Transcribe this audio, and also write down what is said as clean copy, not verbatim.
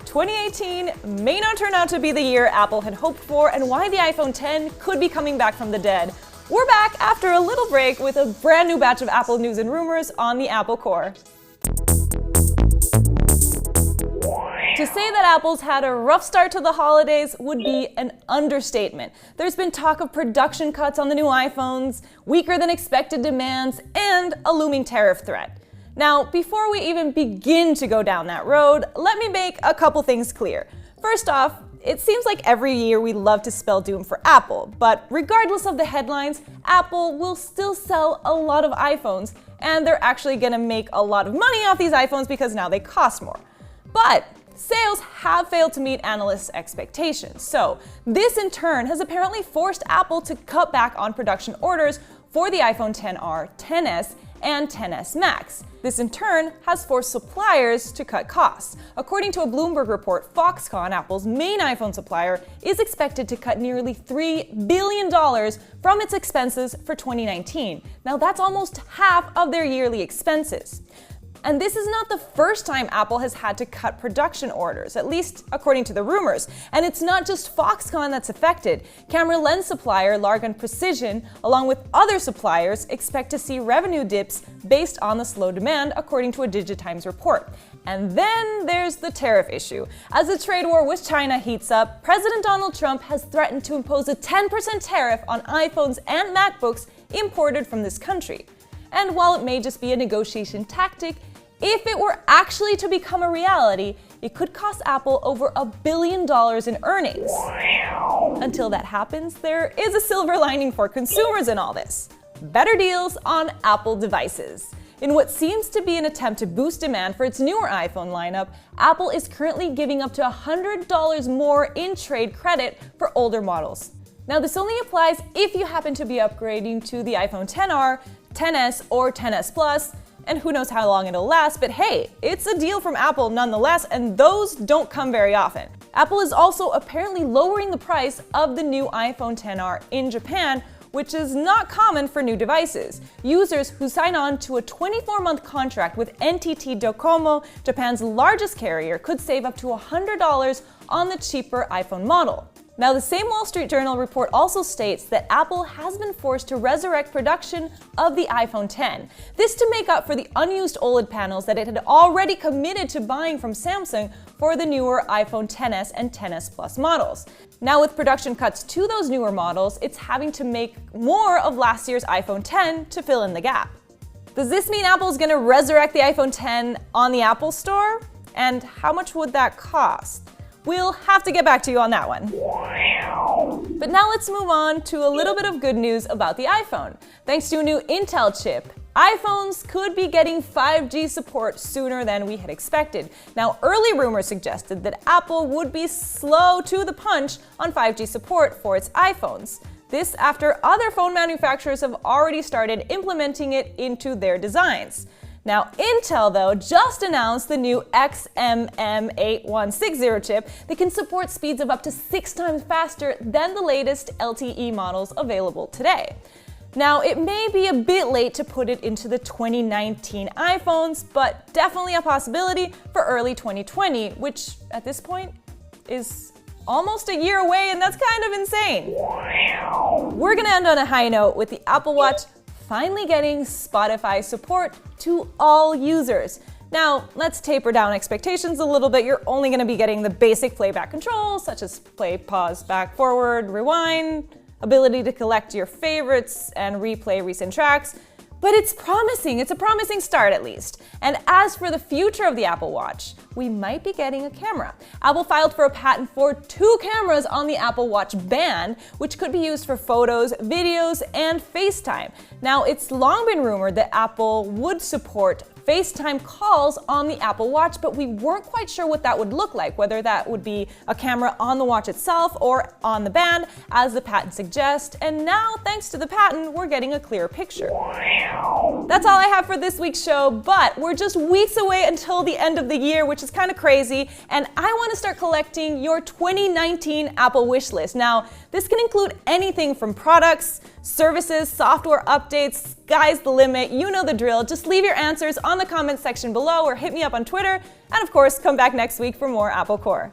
2018 may not turn out to be the year Apple had hoped for, and why the iPhone X could be coming back from the dead. We're back after a little break with a brand new batch of Apple news and rumors on the Apple Core. To say that Apple's had a rough start to the holidays would be an understatement. There's been talk of production cuts on the new iPhones, weaker than expected demands, and a looming tariff threat. Now, before we even begin to go down that road, let me make a couple things clear. First off, it seems like every year we love to spell doom for Apple, but regardless of the headlines, Apple will still sell a lot of iPhones, and they're actually gonna make a lot of money off these iPhones because now they cost more. But sales have failed to meet analysts' expectations, so this in turn has apparently forced Apple to cut back on production orders for the iPhone XR, XS, and XS Max. This in turn has forced suppliers to cut costs. According to a Bloomberg report, Foxconn, Apple's main iPhone supplier, is expected to cut nearly $3 billion from its expenses for 2019. Now that's almost half of their yearly expenses. And this is not the first time Apple has had to cut production orders, at least according to the rumors. And it's not just Foxconn that's affected. Camera lens supplier Largan Precision, along with other suppliers, expect to see revenue dips based on the slow demand, according to a DigiTimes report. And then there's the tariff issue. As the trade war with China heats up, President Donald Trump has threatened to impose a 10% tariff on iPhones and MacBooks imported from this country. And while it may just be a negotiation tactic, if it were actually to become a reality, it could cost Apple over $1 billion in earnings. Until that happens, there is a silver lining for consumers in all this: better deals on Apple devices. In what seems to be an attempt to boost demand for its newer iPhone lineup, Apple is currently giving up to $100 more in trade credit for older models. Now, this only applies if you happen to be upgrading to the iPhone XR, XS, or XS Plus, and who knows how long it'll last, but hey, it's a deal from Apple nonetheless, and those don't come very often. Apple is also apparently lowering the price of the new iPhone XR in Japan, which is not common for new devices. Users who sign on to a 24-month contract with NTT Docomo, Japan's largest carrier, could save up to $100 on the cheaper iPhone model. Now, the same Wall Street Journal report also states that Apple has been forced to resurrect production of the iPhone X. This to make up for the unused OLED panels that it had already committed to buying from Samsung for the newer iPhone XS and XS Plus models. Now, with production cuts to those newer models, it's having to make more of last year's iPhone X to fill in the gap. Does this mean Apple's gonna resurrect the iPhone X on the Apple Store? And how much would that cost? We'll have to get back to you on that one. But now let's move on to a little bit of good news about the iPhone. Thanks to a new Intel chip, iPhones could be getting 5G support sooner than we had expected. Now, early rumors suggested that Apple would be slow to the punch on 5G support for its iPhones. This after other phone manufacturers have already started implementing it into their designs. Now, Intel, though, just announced the new XMM8160 chip that can support speeds of up to 6 times faster than the latest LTE models available today. Now, it may be a bit late to put it into the 2019 iPhones, but definitely a possibility for early 2020, which at this point is almost a year away, and that's kind of insane. We're gonna end on a high note with the Apple Watch finally getting Spotify support to all users. Now, let's taper down expectations a little bit. You're only going to be getting the basic playback controls, such as play, pause, back, forward, rewind, ability to collect your favorites and replay recent tracks. But it's promising. It's a promising start, at least. And as for the future of the Apple Watch, we might be getting a camera. Apple filed for a patent for 2 cameras on the Apple Watch band, which could be used for photos, videos, and FaceTime. Now, it's long been rumored that Apple would support FaceTime calls on the Apple Watch, but we weren't quite sure what that would look like, whether that would be a camera on the watch itself or on the band, as the patent suggests. And now, thanks to the patent, we're getting a clearer picture. That's all I have for this week's show, but we're just weeks away until the end of the year, which is kind of crazy, and I want to start collecting your 2019 Apple wish list. Now, this can include anything from products services, software updates, sky's the limit. You know the drill. Just leave your answers on the comment section below or hit me up on Twitter. And of course, come back next week for more Apple Core.